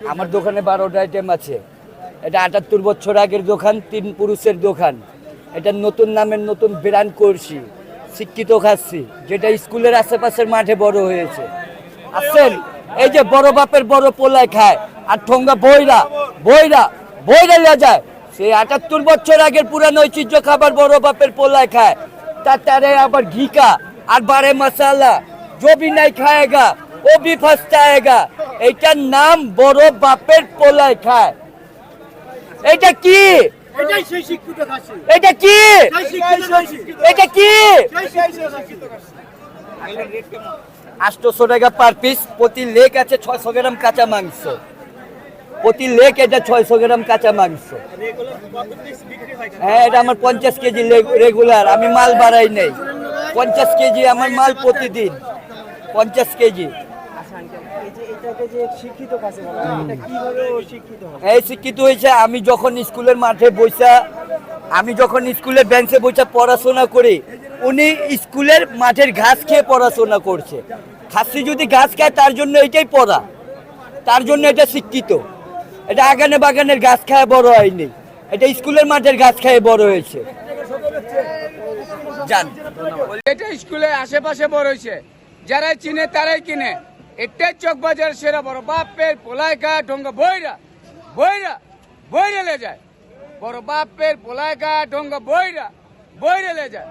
আমার দোকানে 12টা আইটেম আছে। এটা 78 বছর আগের দোকান, 3 পুরুষের দোকান। এটা নতুন নামের নতুন ব্র্যান্ড করছি, শিক্ষিত খাচ্ছি, যেটা স্কুলের আশেপাশের মাঠে বড় হয়েছে। আসেন, এই যে বড় বাপের বড় পোলায় খায় আর ঠোঙ্গা বইরা বইরা বইরা লিয়া যায়। সেই 78 বছর আগের পুরানো ঐতিহ্য খাবার বড় বাপের পোলায় খায়। তারে আবার ঘিকা আর বারে মশালা जो भी नहीं खाएगा वो भी फंसताएगा। এটার নাম বড় বাপের পোলায় খায়। এটা কি? এটাই সেই শিক্ষিত খাসি। এটা কি? এটা কি? 800 টাকা পার পিস। প্রতি লেগ আছে 600 গ্রাম কাঁচা মাংস। প্রতি লেগ এটা 600 গ্রাম কাঁচা মাংস। হ্যাঁ, এটা আমার 50 কেজি রেগুলার। আমি মাল বাড়াই নেই। 50 কেজি আমার মাল প্রতিদিন, 50 কেজি। এই শিক্ষিত হয়েছে আমি যখন স্কুলের মাঠে বসে, আমি যখন স্কুলের বেঞ্চে বসে পড়াশোনা করি, উনি স্কুলের মাঠের ঘাস খেয়ে পড়াশোনা করছে। খাসি যদি ঘাস খায় তার জন্য এটাই পড়া, তার জন্য এটা শিক্ষিত। এটা আগানে বাগানের ঘাস খায় বড় হয়নি, এটা স্কুলের মাঠের ঘাস খায় বড় হয়েছে। জান, এটা স্কুলের আশেপাশে বড় হয়েছে, যারাই চিনে তারাই কিনে। এটাই চকবাজার সেরা বড় বাপের পোলায় খায় ঢোঙ্গা বইরা বইরা বইরা লে যায়। বড় বাপের পোলায় খায় ঢোঙ্গা বইরা বইরা লে যায়।